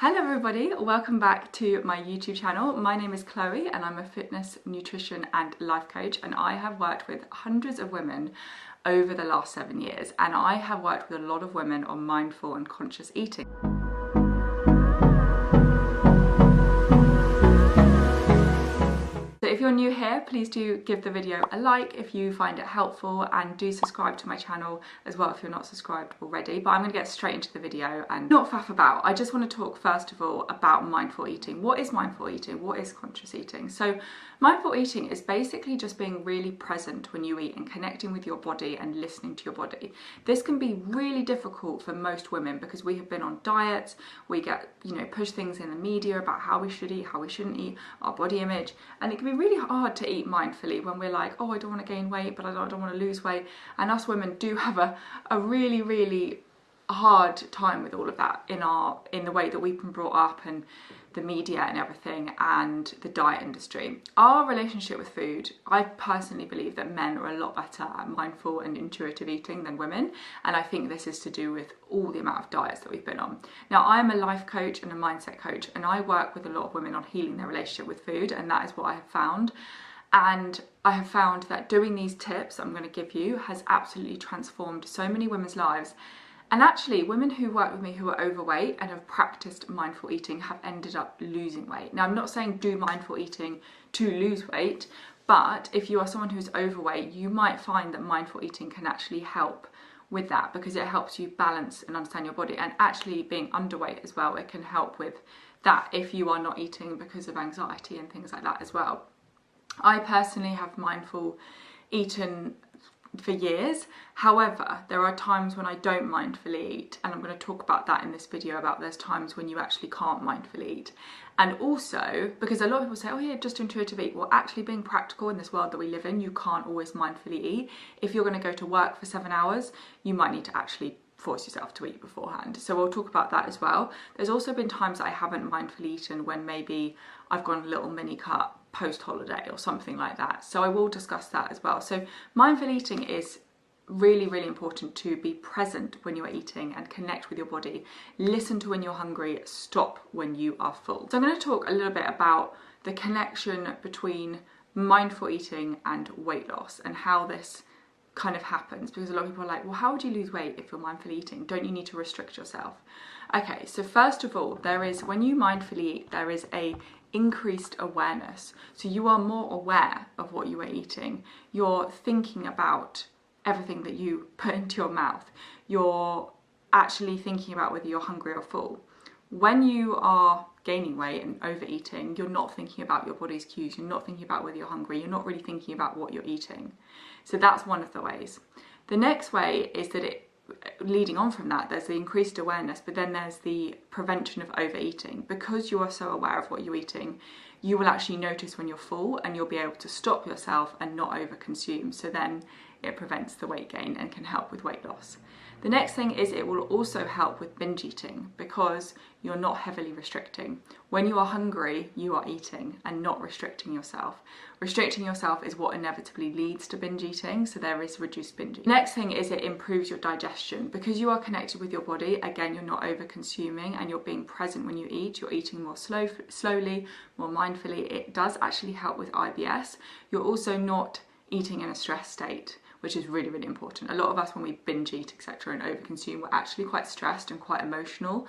Hello everybody, welcome back to my YouTube channel. My name is Chloe and I'm a fitness, nutrition and life coach, and I have worked with hundreds of women over the last 7 years, and I have worked with a lot of women on mindful and conscious eating. So if you're new here, please do give the video a like if you find it helpful, and do subscribe to my channel as well if you're not subscribed already. But I'm going to get straight into the video and not faff about. I just want to talk first of all about mindful eating. What is mindful eating? What is conscious eating? So mindful eating is basically just being really present when you eat and connecting with your body and listening to your body. This can be really difficult for most women because we have been on diets, we get, push things in the media about how we should eat, how we shouldn't eat, our body image, and it can be really hard to eat mindfully when we're like, oh, I don't want to gain weight, but I don't want to lose weight. And us women do have a really hard time with all of that in the way that we've been brought up and the media and everything and the diet industry. Our relationship with food, I personally believe that men are a lot better at mindful and intuitive eating than women, and I think this is to do with all the amount of diets that we've been on. Now, I am a life coach and a mindset coach, and I work with a lot of women on healing their relationship with food, and that is what I have found. And I have found that doing these tips I'm going to give you has absolutely transformed so many women's lives. And actually, women who work with me who are overweight and have practiced mindful eating have ended up losing weight. Now, I'm not saying do mindful eating to lose weight, but if you are someone who's overweight, you might find that mindful eating can actually help with that, because it helps you balance and understand your body. And actually being underweight as well, it can help with that if you are not eating because of anxiety and things like that as well. I personally have mindful eaten for years. However, there are times when I don't mindfully eat, and I'm going to talk about that in this video, about there's times when you actually can't mindfully eat. And also, because a lot of people say, oh yeah, just intuitive eat. Well, actually being practical in this world that we live in, you can't always mindfully eat. If you're going to go to work for 7 hours, you might need to actually force yourself to eat beforehand. So we'll talk about that as well. There's also been times that I haven't mindfully eaten when maybe I've gone a little mini cut post-holiday or something like that. So I will discuss that as well. So mindful eating is really important, to be present when you're eating and connect with your body. Listen to when you're hungry, stop when you are full. So I'm going to talk a little bit about the connection between mindful eating and weight loss and how this kind of happens, because a lot of people are like, well, how would you lose weight if you're mindfully eating? Don't you need to restrict yourself? Okay, so first of all, when you mindfully eat, there is a increased awareness. So you are more aware of what you are eating. You're thinking about everything that you put into your mouth. You're actually thinking about whether you're hungry or full. When you are gaining weight and overeating, you're not thinking about your body's cues. You're not thinking about whether you're hungry. You're not really thinking about what you're eating. So that's one of the ways. The next way is that leading on from that, there's the increased awareness, but then there's the prevention of overeating. Because you are so aware of what you're eating, you will actually notice when you're full, and you'll be able to stop yourself and not overconsume. So then it prevents the weight gain and can help with weight loss. The next thing is it will also help with binge eating, because you're not heavily restricting. When you are hungry, you are eating and not restricting yourself. Restricting yourself is what inevitably leads to binge eating, so there is reduced binge eating. Next thing is it improves your digestion. Because you are connected with your body, again, you're not over consuming and you're being present when you eat. You're eating more slowly, more mindfully. It does actually help with IBS. You're also not eating in a stress state, which is really important. A lot of us, when we binge eat, etc., and overconsume, we're actually quite stressed and quite emotional.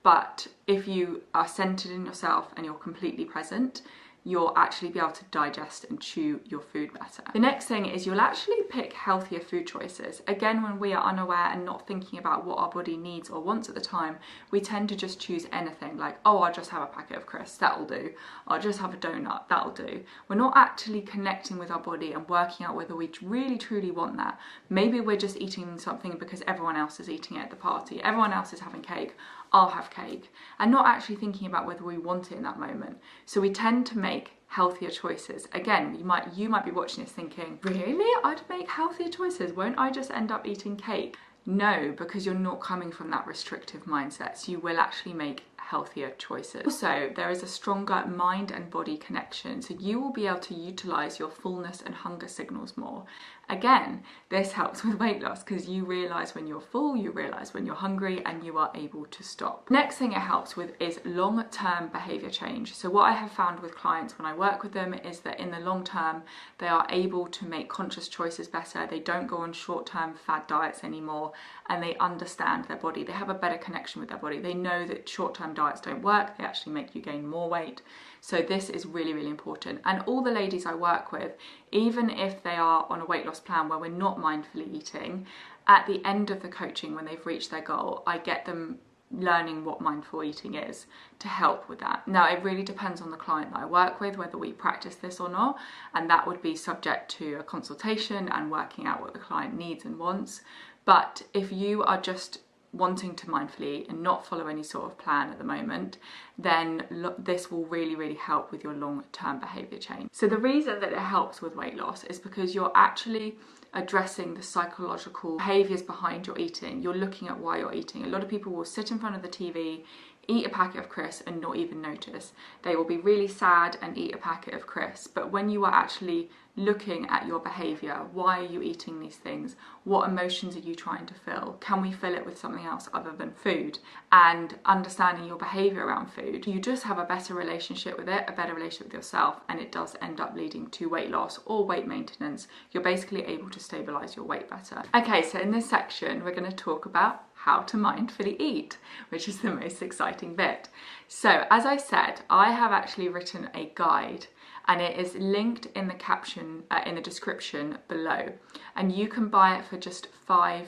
But if you are centered in yourself and you're completely present, you'll actually be able to digest and chew your food better. The next thing is you'll actually pick healthier food choices. Again, when we are unaware and not thinking about what our body needs or wants at the time, we tend to just choose anything, like, oh, I'll just have a packet of crisps, that'll do. I'll just have a donut, that'll do. We're not actually connecting with our body and working out whether we really truly want that. Maybe we're just eating something because everyone else is eating it at the party. Everyone else is having cake, I'll have cake, and not actually thinking about whether we want it in that moment. So we tend to make healthier choices. Again, you might be watching this thinking, really? I'd make healthier choices. Won't I just end up eating cake? No, because you're not coming from that restrictive mindset. So you will actually make healthier choices. Also, there is a stronger mind and body connection, so you will be able to utilize your fullness and hunger signals more. Again, this helps with weight loss because you realize when you're full, you realize when you're hungry, and you are able to stop. Next thing it helps with is long-term behavior change. So what I have found with clients when I work with them is that in the long term, they are able to make conscious choices better. They don't go on short-term fad diets anymore, and they understand their body. They have a better connection with their body. They know that short-term diets don't work. They actually make you gain more weight. So this is really, really important. And all the ladies I work with, even if they are on a weight loss plan where we're not mindfully eating, at the end of the coaching, when they've reached their goal, I get them learning what mindful eating is to help with that. Now, it really depends on the client that I work with, whether we practice this or not, and that would be subject to a consultation and working out what the client needs and wants. But if you are just wanting to mindfully eat and not follow any sort of plan at the moment, then this will really, really help with your long-term behavior change. So the reason that it helps with weight loss is because you're actually addressing the psychological behaviors behind your eating. You're looking at why you're eating. A lot of people will sit in front of the TV, eat a packet of crisps and not even notice. They will be really sad and eat a packet of crisps. But when you are actually looking at your behavior, why are you eating these things? What emotions are you trying to fill? Can we fill it with something else other than food? And understanding your behavior around food, you just have a better relationship with it, a better relationship with yourself, and it does end up leading to weight loss or weight maintenance. You're basically able to stabilize your weight better. Okay, so in this section, we're going to talk about how to mindfully eat, which is the most exciting bit. So as I said, I have actually written a guide, and it is linked in the caption, in the description below, and you can buy it for just £5.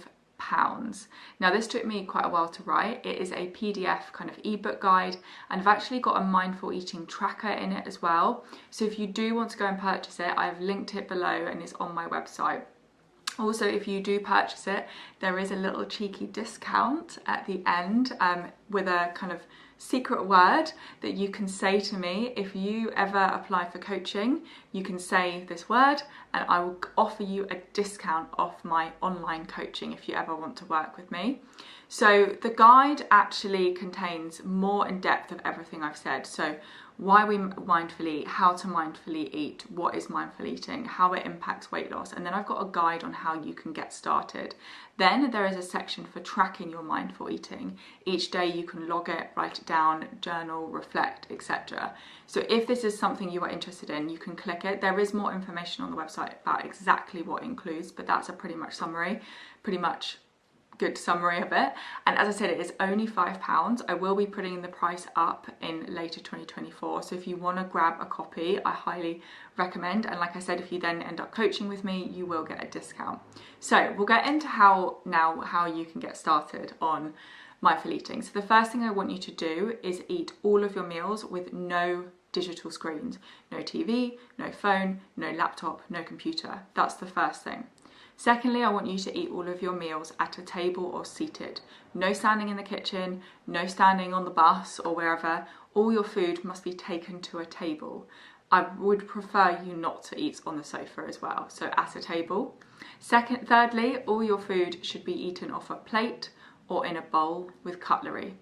Now, this took me quite a while to write. It is a PDF kind of ebook guide, and I've actually got a mindful eating tracker in it as well. So if you do want to go and purchase it, I've linked it below and it's on my website. Also, if you do purchase it, there is a little cheeky discount at the end with a kind of secret word that you can say to me. If you ever apply for coaching, you can say this word and I will offer you a discount off my online coaching if you ever want to work with me. So the guide actually contains more in depth of everything I've said. So why we mindfully eat, how to mindfully eat, what is mindful eating, how it impacts weight loss, and then I've got a guide on how you can get started. Then there is a section for tracking your mindful eating. Each day you can log it, write it down, journal, reflect, etc. So if this is something you are interested in, you can click it. There is more information on the website about exactly what it includes, but that's a pretty much good summary of it. And as I said, it is only £5. I will be putting the price up in later 2024, so if you want to grab a copy, I highly recommend. And like I said, if you then end up coaching with me, you will get a discount. So we'll get into how you can get started on mindful eating. So the first thing I want you to do is eat all of your meals with no digital screens, no TV, no phone, no laptop, no computer. That's the first thing. Secondly, I want you to eat all of your meals at a table or seated. No standing in the kitchen, no standing on the bus or wherever. All your food must be taken to a table. I would prefer you not to eat on the sofa as well, so at a table. Thirdly, all your food should be eaten off a plate or in a bowl with cutlery.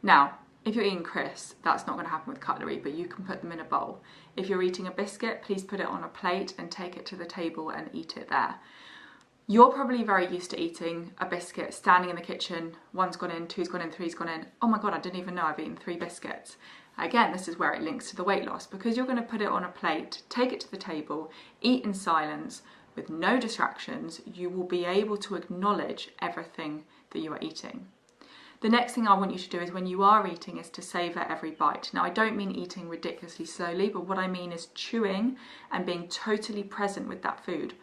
Now, if you're eating crisps, that's not going to happen with cutlery, but you can put them in a bowl. If you're eating a biscuit, please put it on a plate and take it to the table and eat it there. You're probably very used to eating a biscuit standing in the kitchen. One's gone in, two's gone in, three's gone in. Oh my God, I didn't even know I've eaten 3 biscuits. Again, this is where it links to the weight loss, because you're going to put it on a plate, take it to the table, eat in silence with no distractions. You will be able to acknowledge everything that you are eating. The next thing I want you to do is when you are eating is to savour every bite. Now, I don't mean eating ridiculously slowly, but what I mean is chewing and being totally present with that food.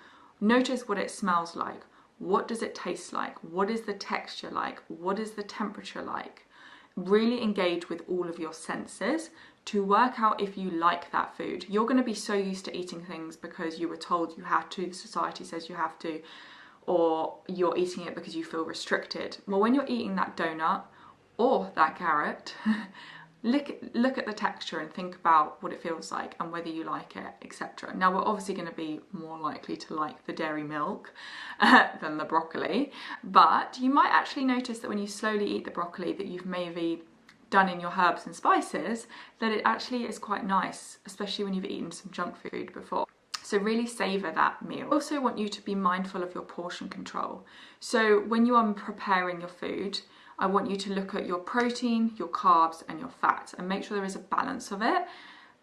Notice what it smells like. What does it taste like? What is the texture like? What is the temperature like? Really engage with all of your senses to work out if you like that food. You're going to be so used to eating things because you were told you have to, society says you have to, or you're eating it because you feel restricted. Well, when you're eating that donut or that carrot, look at the texture and think about what it feels like and whether you like it, etc. Now, we're obviously going to be more likely to like the dairy milk than the broccoli, but you might actually notice that when you slowly eat the broccoli that you've maybe done in your herbs and spices, that it actually is quite nice, especially when you've eaten some junk food before. So really savour that meal. I also want you to be mindful of your portion control. So when you are preparing your food, I want you to look at your protein, your carbs and your fats and make sure there is a balance of it.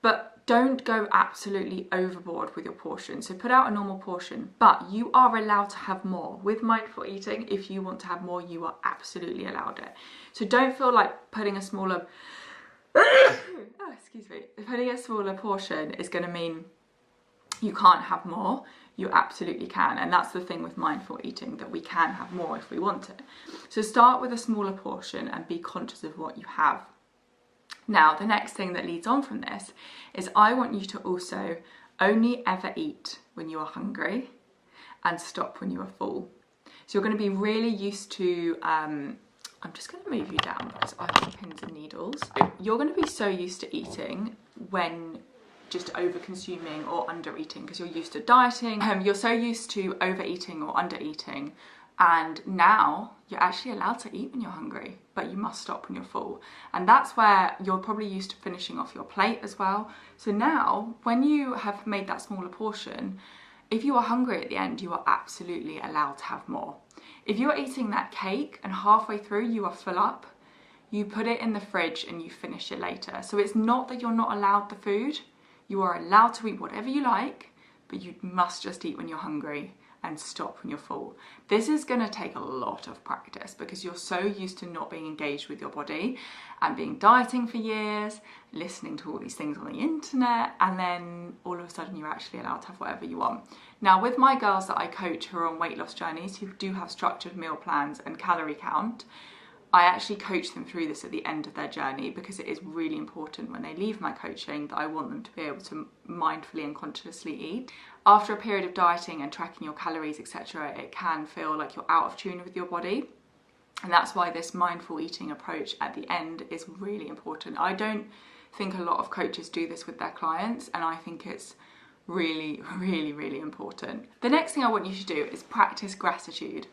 But don't go absolutely overboard with your portion. So put out a normal portion, but you are allowed to have more. With mindful eating, if you want to have more, you are absolutely allowed it. So don't feel like putting a smaller, putting a smaller portion is going to mean you can't have more. You absolutely can. And that's the thing with mindful eating, that we can have more if we want it. So start with a smaller portion and be conscious of what you have. Now, the next thing that leads on from this is I want you to also only ever eat when you are hungry and stop when you are full. So you're going to be really used to, I'm just going to move you down because I've got pins and needles. You're going to be so used to eating when just over consuming or under eating because you're used to dieting. You're so used to overeating or under eating. And now you're actually allowed to eat when you're hungry, but you must stop when you're full. And that's where you're probably used to finishing off your plate as well. So now when you have made that smaller portion, if you are hungry at the end, you are absolutely allowed to have more. If you're eating that cake and halfway through you are full up, you put it in the fridge and you finish it later. So it's not that you're not allowed the food. You are allowed to eat whatever you like, but you must just eat when you're hungry and stop when you're full. This is going to take a lot of practice because you're so used to not being engaged with your body and being dieting for years, listening to all these things on the internet, and then all of a sudden you're actually allowed to have whatever you want. Now, with my girls that I coach who are on weight loss journeys, who do have structured meal plans and calorie count, I actually coach them through this at the end of their journey because it is really important when they leave my coaching that I want them to be able to mindfully and consciously eat. After a period of dieting and tracking your calories, etc., it can feel like you're out of tune with your body. And that's why this mindful eating approach at the end is really important. I don't think a lot of coaches do this with their clients, and I think it's really, really, really important. The next thing I want you to do is practice gratitude.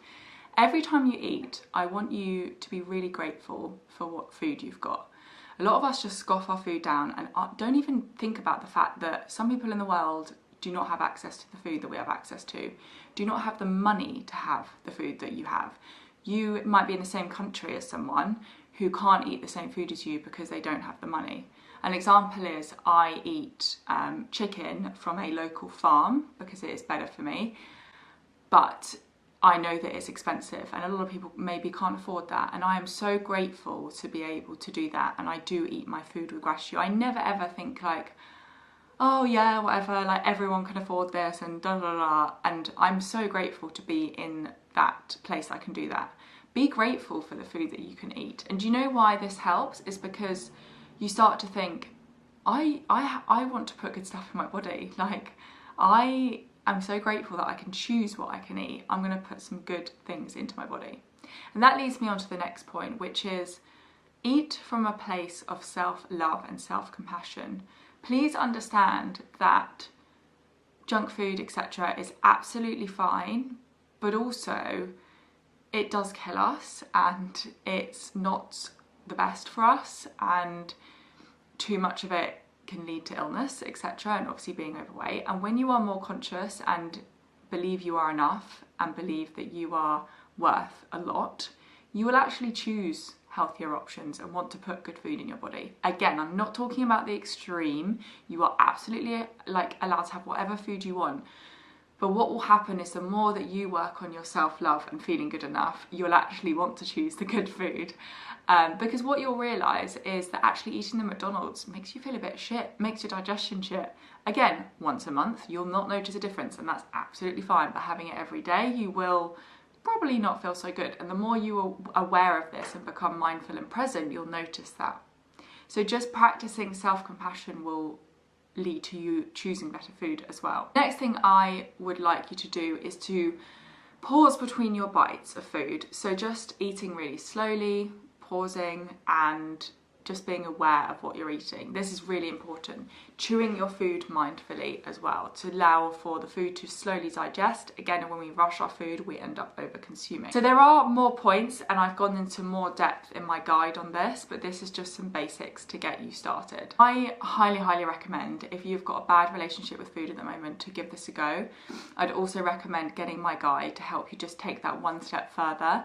Every time you eat, I want you to be really grateful for what food you've got. A lot of us just scoff our food down and don't even think about the fact that some people in the world do not have access to the food that we have access to, do not have the money to have the food that you have. You might be in the same country as someone who can't eat the same food as you because they don't have the money. An example is I eat chicken from a local farm because it is better for me, but I know that it's expensive and a lot of people maybe can't afford that, and I am so grateful to be able to do that, and I do eat my food with gratitude. I never ever think like, oh yeah, whatever, like everyone can afford this and da da da, and I'm so grateful to be in that place I can do that. Be grateful for the food that you can eat. And do you know why this helps? Is because you start to think, I want to put good stuff in my body. Like, I'm so grateful that I can choose what I can eat. I'm going to put some good things into my body. And that leads me on to the next point, which is eat from a place of self-love and self-compassion. Please understand that junk food, etc., is absolutely fine, but also it does kill us and it's not the best for us, and too much of it can lead to illness, etc., and obviously being overweight. And when you are more conscious and believe you are enough and believe that you are worth a lot, you will actually choose healthier options and want to put good food in your body. Again, I'm not talking about the extreme. You are absolutely allowed to have whatever food you want. But what will happen is the more that you work on your self-love and feeling good enough, you'll actually want to choose the good food. Because what you'll realise is that actually eating the McDonald's makes you feel a bit shit, makes your digestion shit. Again, once a month, you'll not notice a difference, and that's absolutely fine. But having it every day, you will probably not feel so good. And the more you are aware of this and become mindful and present, you'll notice that. So just practicing self-compassion will lead to you choosing better food as well. Next thing I would like you to do is to pause between your bites of food. So just eating really slowly, pausing and just being aware of what you're eating. This is really important. Chewing your food mindfully as well, to allow for the food to slowly digest. Again, when we rush our food, we end up over consuming. So there are more points, and I've gone into more depth in my guide on this, but this is just some basics to get you started. I highly recommend, if you've got a bad relationship with food at the moment, to give this a go. I'd also recommend getting my guide to help you just take that one step further.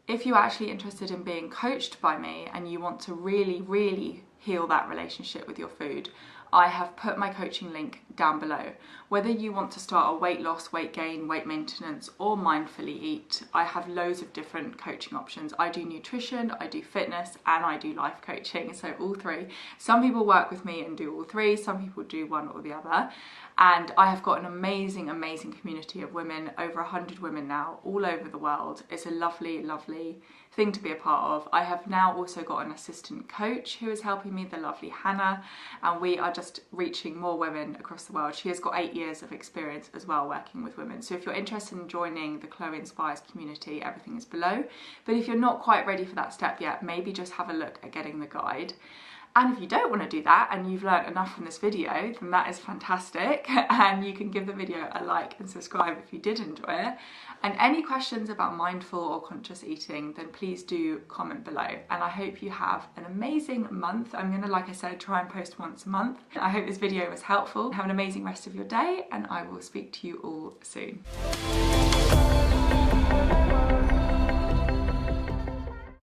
If you're actually interested in being coached by me and you want to really heal that relationship with your food, I have put my coaching link down below. Whether you want to start a weight loss, weight gain, weight maintenance, or mindfully eat, I have loads of different coaching options. I do nutrition, I do fitness, and I do life coaching, so all three. Some people work with me and do all three, some people do one or the other. And I have got an amazing community of women, over 100 women now, all over the world. It's a lovely thing to be a part of. I have now also got an assistant coach who is helping me, the lovely Hannah, and we are just reaching more women across the world. She has got 8 years of experience as well working with women. So if you're interested in joining the Chloe Inspires community, everything is below. But if you're not quite ready for that step yet, maybe just have a look at getting the guide. And if you don't want to do that and you've learned enough from this video, then that is fantastic, and you can give the video a like and subscribe if you did enjoy it. And any questions about mindful or conscious eating, then please do comment below. And I hope you have an amazing month. I'm gonna, like I said, try and post once a month. I hope this video was helpful. Have an amazing rest of your day, and I will speak to you all soon.